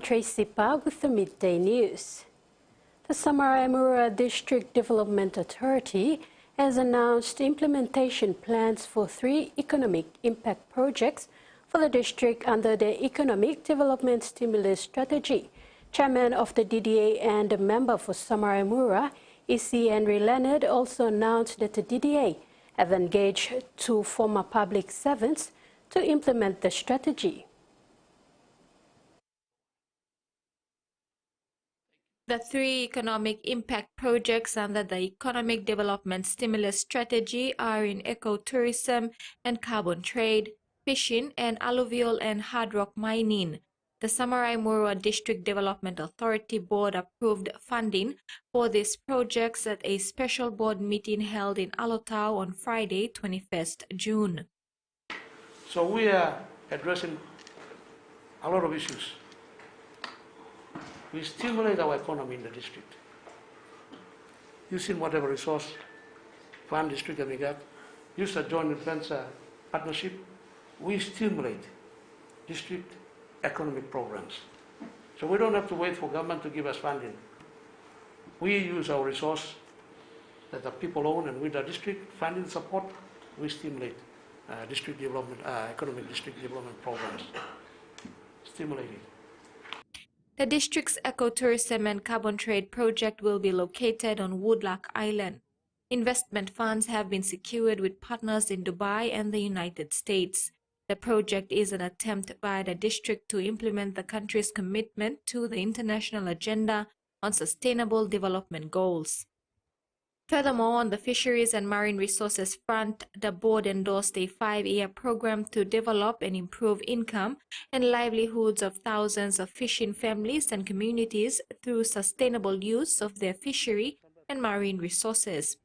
Tracy Park with the Midday News. The Samarai Murua District Development Authority has announced implementation plans for 3 economic impact projects for the district under the Economic Development Stimulus Strategy. Chairman of the DDA and a member for Samarai Murua, E.C. Henry Leonard, also announced that the DDA have engaged 2 former public servants to implement the strategy. The 3 economic impact projects under the Economic Development Stimulus Strategy are in ecotourism and carbon trade, fishing, and alluvial and hard rock mining. The Samarai Murua District Development Authority Board approved funding for these projects at a special board meeting held in Alotau on Friday, 21st June. So we are addressing a lot of issues. We stimulate our economy in the district. Using whatever resource fund district that we got, use a joint venture partnership, we stimulate district economic programs. So we don't have to wait for government to give us funding. We use our resource that the people own, and with the district funding support, we stimulate district development, economic district development programs. Stimulate it. The district's ecotourism and carbon trade project will be located on Woodlark Island. Investment funds have been secured with partners in Dubai and the United States. The project is an attempt by the district to implement the country's commitment to the international agenda on sustainable development goals. Furthermore, on the fisheries and marine resources front, the board endorsed a 5-year program to develop and improve income and livelihoods of thousands of fishing families and communities through sustainable use of their fishery and marine resources.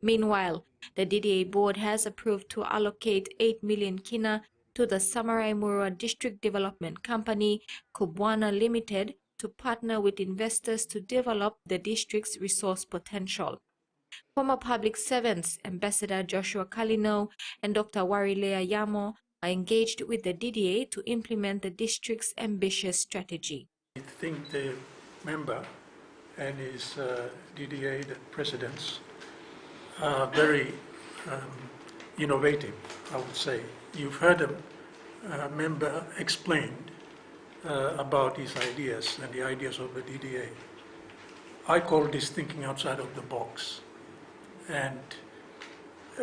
Meanwhile, the DDA board has approved to allocate 8 million kina to the Samarai Murua District Development Company, TVWAN Limited, to partner with investors to develop the district's resource potential. Former public servants, Ambassador Joshua Kalino and Dr. Warilea Yamo, are engaged with the DDA to implement the district's ambitious strategy. I think the member and his DDA, the presidents, are very innovative, I would say. You've heard a member explain about his ideas and the ideas of the DDA. I call this thinking outside of the box. And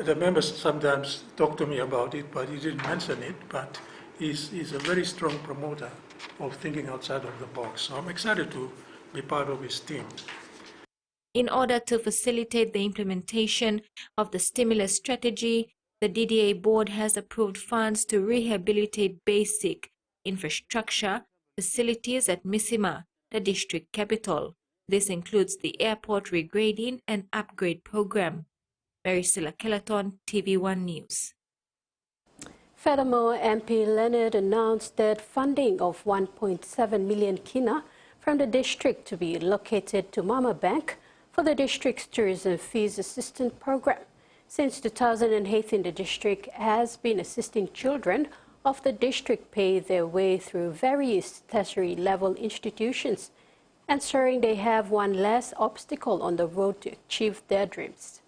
the members sometimes talk to me about it, but he didn't mention it, but he's a very strong promoter of thinking outside of the box. So I'm excited to be part of his team. In order to facilitate the implementation of the stimulus strategy, the DDA board has approved funds to rehabilitate basic infrastructure facilities at Misima, the district capital. This includes the airport regrading and upgrade program. Maricela Kelaton, TVWAN News. Furthermore, MP Leonard announced that funding of 1.7 million kina from the district to be allocated to Mama Bank for the district's tourism fees assistance program. Since 2008, the district has been assisting children of the district pay their way through various tertiary level institutions, ensuring they have one less obstacle on the road to achieve their dreams.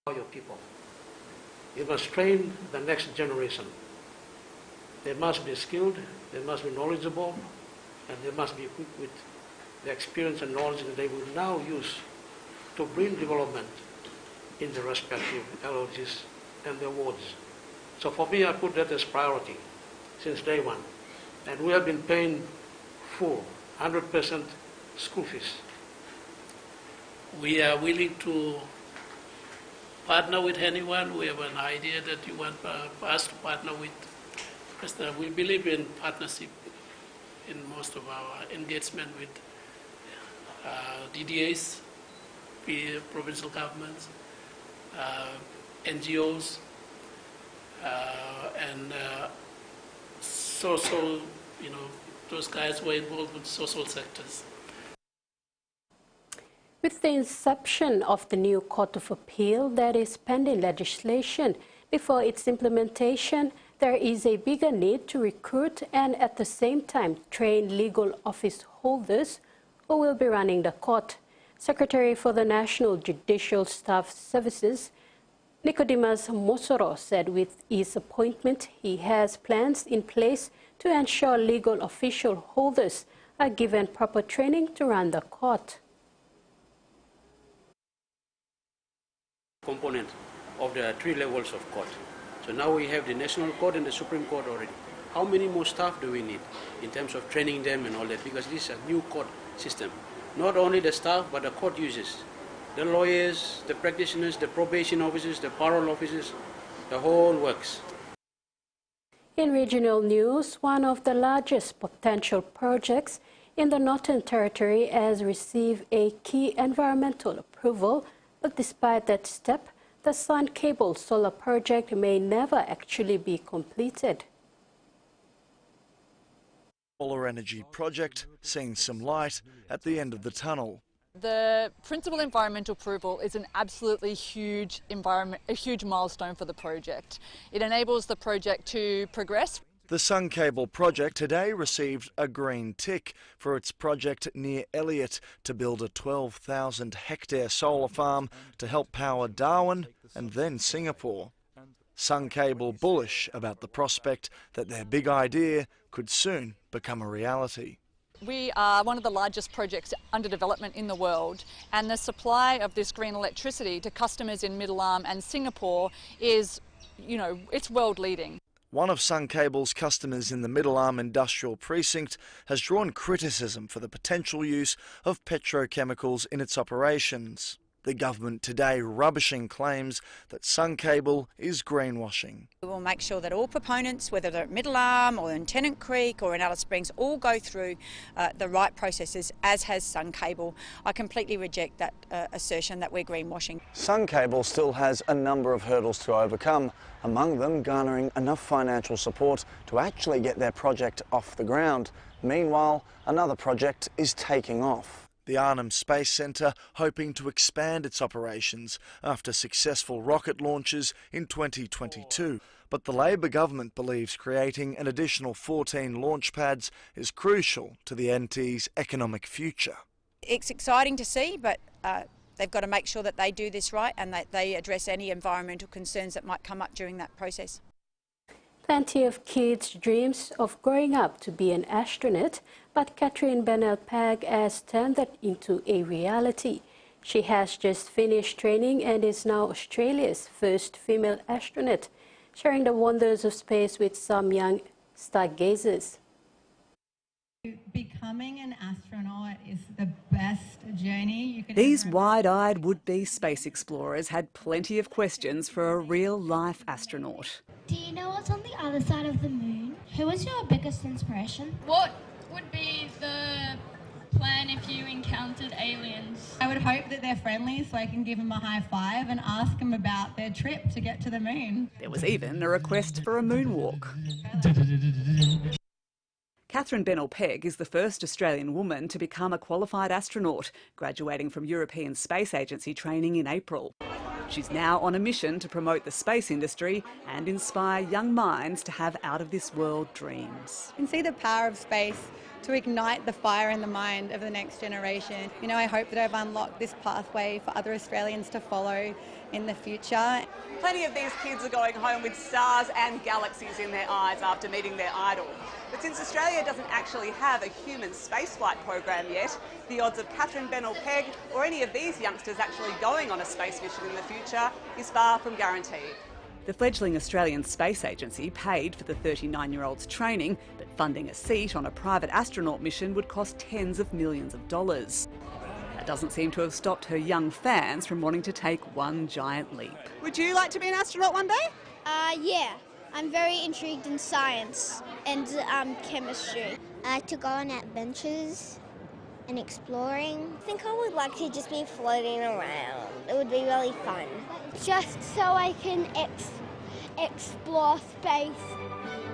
Your people. You must train the next generation. They must be skilled, they must be knowledgeable, and they must be equipped with the experience and knowledge that they will now use to bring development in the respective LOGs and their wards. So for me, I put that as priority since day one. And we have been paying full, 100% school fees. We are willing to partner with anyone. We have an idea that you want us to partner with. Because we believe in partnership in most of our engagement with DDAs, provincial governments, NGOs, and social, those guys were involved with social sectors. With the inception of the new Court of Appeal that is pending legislation before its implementation, there is a bigger need to recruit and at the same time train legal office holders who will be running the court. Secretary for the National Judicial Staff Services, Nicodemus Mosoro, said with his appointment he has plans in place to ensure legal official holders are given proper training to run the court. Component of the 3 levels of court. So now we have the National Court and the Supreme Court already. How many more staff do we need in terms of training them and all that? Because this is a new court system. Not only the staff, but the court users, the lawyers, the practitioners, the probation officers, the parole officers, the whole works. In regional news, one of the largest potential projects in the Northern Territory has received a key environmental approval, but despite that step, the Sun Cable solar project may never actually be completed. Solar energy project seeing some light at the end of the tunnel. The principal environmental approval is an absolutely huge milestone for the project. It enables the project to progress. The Sun Cable project today received a green tick for its project near Elliot to build a 12,000 hectare solar farm to help power Darwin and then Singapore. Sun Cable bullish about the prospect that their big idea could soon become a reality. We are one of the largest projects under development in the world, and the supply of this green electricity to customers in Middle Arm and Singapore is, it's world leading. One of Sun Cable's customers in the Middle Arm Industrial Precinct has drawn criticism for the potential use of petrochemicals in its operations. The government today rubbishing claims that Sun Cable is greenwashing. We will make sure that all proponents, whether they're at Middle Arm or in Tennant Creek or in Alice Springs, all go through the right processes, as has Sun Cable. I completely reject that assertion that we're greenwashing. Sun Cable still has a number of hurdles to overcome, among them garnering enough financial support to actually get their project off the ground. Meanwhile, another project is taking off. The Arnhem Space Centre hoping to expand its operations after successful rocket launches in 2022. But the Labor government believes creating an additional 14 launch pads is crucial to the NT's economic future. It's exciting to see, but they've got to make sure that they do this right and that they address any environmental concerns that might come up during that process. Plenty of kids' dreams of growing up to be an astronaut, but Catherine Bennell-Pegg has turned that into a reality. She has just finished training and is now Australia's first female astronaut, sharing the wonders of space with some young stargazers. Becoming an astronaut is the best journey you could These wide-eyed would-be space explorers had plenty of questions for a real-life astronaut. Do you know what's on the other side of the moon? Who was your biggest inspiration? What would be the plan if you encountered aliens? I would hope that they're friendly so I can give them a high five and ask them about their trip to get to the moon. There was even a request for a moonwalk. Catherine Bennell-Pegg is the first Australian woman to become a qualified astronaut, graduating from European Space Agency training in April. She's now on a mission to promote the space industry and inspire young minds to have out-of-this-world dreams. You can see the power of space to ignite the fire in the mind of the next generation. I hope that I've unlocked this pathway for other Australians to follow in the future. Plenty of these kids are going home with stars and galaxies in their eyes after meeting their idol. But since Australia doesn't actually have a human spaceflight program yet, the odds of Catherine Bennell-Pegg or any of these youngsters actually going on a space mission in the future is far from guaranteed. The fledgling Australian Space Agency paid for the 39-year-old's training, but funding a seat on a private astronaut mission would cost tens of millions of dollars. That doesn't seem to have stopped her young fans from wanting to take one giant leap. Would you like to be an astronaut one day? Yeah. I'm very intrigued in science and chemistry. I like to go on adventures and exploring. I think I would like to just be floating around. It would be really fun. Just so I can explore space.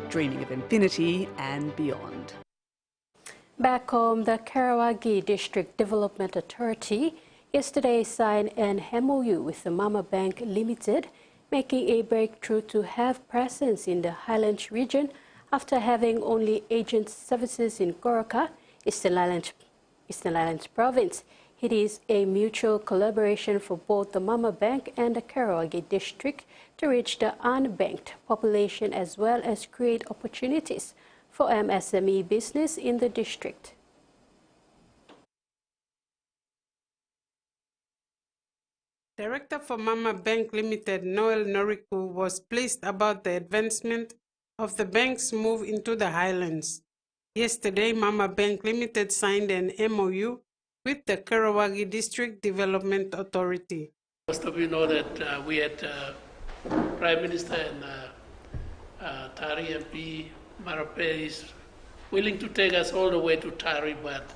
Dreaming of infinity and beyond. Back home, the Karawagi District Development Authority yesterday signed an MOU with the Mama Bank Limited making a breakthrough to have presence in the Highlands region after having only agent services in Goroka, Eastern Highlands province. It is a mutual collaboration for both the Mama Bank and the Karawagi district to reach the unbanked population as well as create opportunities for MSME business in the district. Director for Mama Bank Limited, Noel Noriku, was pleased about the advancement of the bank's move into the Highlands. Yesterday, Mama Bank Limited signed an MOU with the Karawagi District Development Authority. Most of you know that we had Prime Minister and Tari MP Marape is willing to take us all the way to Tari, but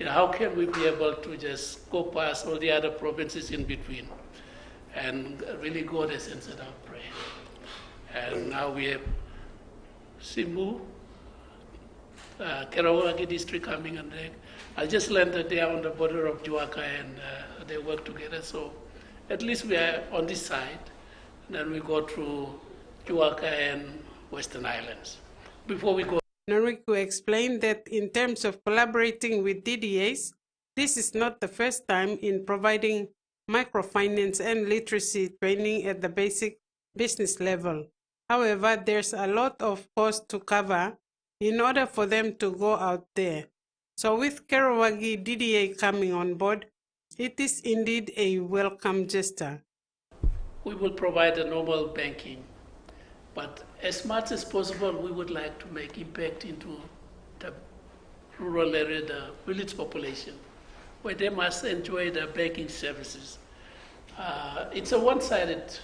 how can we be able to just go past all the other provinces in between? And really God has answered our prayer. And now we have Simbu, Karawagi district coming on deck. I just landed there on the border of Juaka and they work together. So at least we are on this side. And then we go through Juaka and Western Islands. Before we go. Noriku explained that in terms of collaborating with DDAs, this is not the first time in providing microfinance and literacy training at the basic business level. However, there's a lot of cost to cover in order for them to go out there. So with Karawagi DDA coming on board, it is indeed a welcome gesture. We will provide a normal banking, but as much as possible, we would like to make impact into the rural area, the village population, where they must enjoy the banking services. It's a one-sided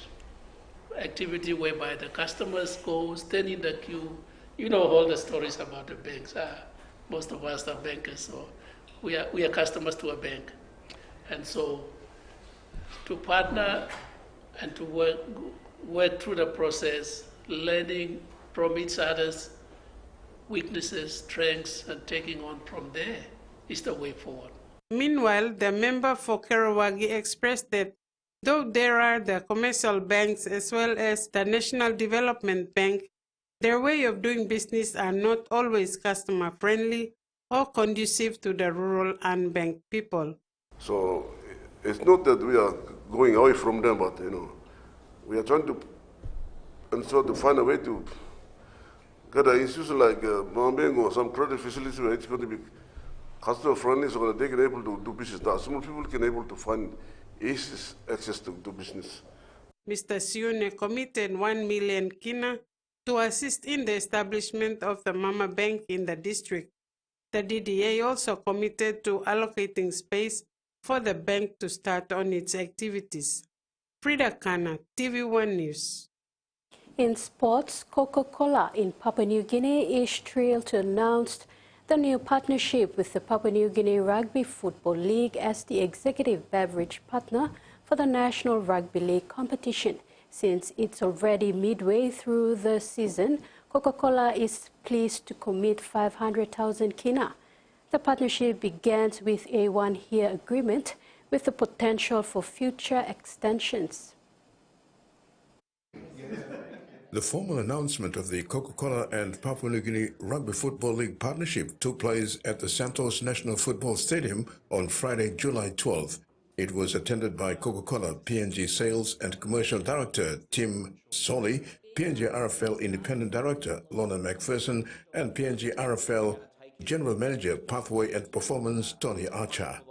activity whereby the customers go, stand in the queue. You know all the stories about the banks. Most of us are bankers, so we are customers to a bank. And so to partner and to work through the process, learning from each other's weaknesses, strengths, and taking on from there is the way forward. Meanwhile, the member for Karawagi expressed that though there are the commercial banks as well as the National Development Bank, their way of doing business are not always customer-friendly or conducive to the rural unbanked people. So it's not that we are going away from them, but we are trying to to find a way to get an institution like Mambeng or some credit facility where it's going to be customer friendly, so that they can able to do business. Now, small people can able to find easy access to business. Mr. Sione committed 1 million kina to assist in the establishment of the Mama Bank in the district. The DDA also committed to allocating space for the bank to start on its activities. Frida Kana, TVWAN News. In sports, Coca-Cola in Papua New Guinea is thrilled to announce the new partnership with the Papua New Guinea Rugby Football League as the executive beverage partner for the National Rugby League competition. Since it's already midway through the season, Coca-Cola is pleased to commit 500,000 kina. The partnership begins with a one-year agreement with the potential for future extensions. The formal announcement of the Coca-Cola and Papua New Guinea Rugby Football League partnership took place at the Santos National Football Stadium on Friday, July 12th. It was attended by Coca-Cola PNG Sales and Commercial Director Tim Solly, PNG RFL Independent Director Lorna McPherson, and PNG RFL General Manager Pathway and Performance Tony Archer.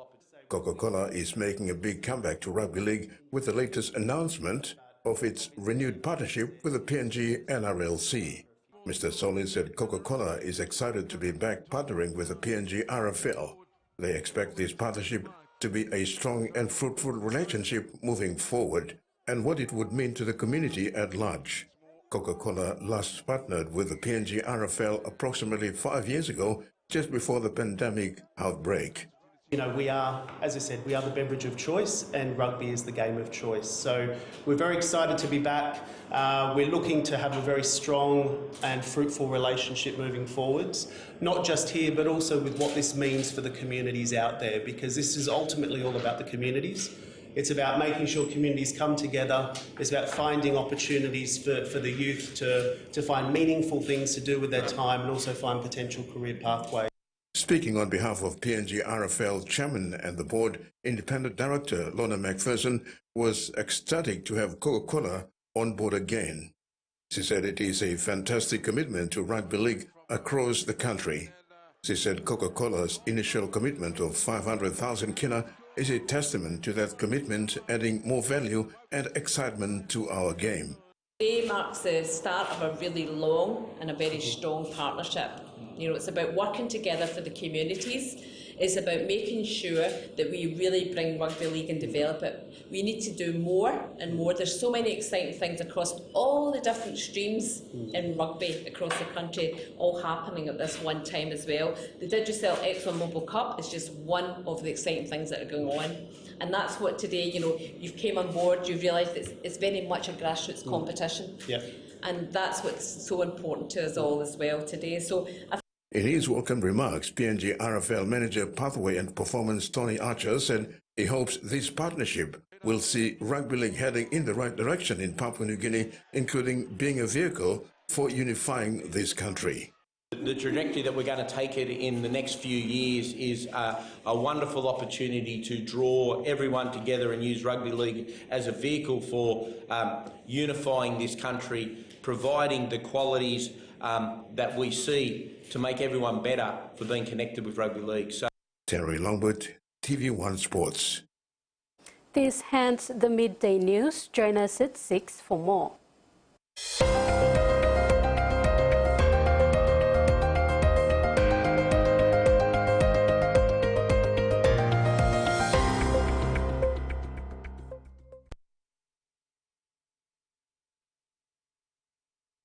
Coca-Cola is making a big comeback to Rugby League with the latest announcement of its renewed partnership with the PNG NRLC. Mr. Solly said Coca-Cola is excited to be back partnering with the PNG RFL. They expect this partnership to be a strong and fruitful relationship moving forward, and what it would mean to the community at large. Coca-Cola last partnered with the PNG RFL approximately 5 years ago, just before the pandemic outbreak. We are, as I said, we are the beverage of choice, and rugby is the game of choice. So we're very excited to be back. We're looking to have a very strong and fruitful relationship moving forwards, not just here, but also with what this means for the communities out there, because this is ultimately all about the communities. It's about making sure communities come together. It's about finding opportunities for the youth to find meaningful things to do with their time and also find potential career pathways. Speaking on behalf of PNG RFL Chairman and the Board, Independent Director Lorna McPherson was ecstatic to have Coca-Cola on board again. She said it is a fantastic commitment to rugby league across the country. She said Coca-Cola's initial commitment of 500,000 kina is a testament to that commitment, adding more value and excitement to our game. Today marks the start of a really long and a very strong partnership. You know, it's about working together for the communities. It's about making sure that we really bring rugby league and develop it. We need to do more and more. There's so many exciting things across all the different streams in rugby across the country, all happening at this one time as well. The Judicial ExxonMobil Cup is just one of the exciting things that are going on. And that's what today, you know, you've came on board, you've realised it's very much a grassroots competition. Yeah. And that's what's so important to us all as well today. So in his welcome remarks, PNG RFL Manager Pathway and Performance Tony Archer said he hopes this partnership will see rugby league heading in the right direction in Papua New Guinea, including being a vehicle for unifying this country. The trajectory that we're going to take it in the next few years is a wonderful opportunity to draw everyone together and use rugby league as a vehicle for unifying this country, providing the qualities that we see to make everyone better for being connected with rugby league. So, Terry Longwood, TV1 Sports. This ends the midday news. Join us at 6 for more.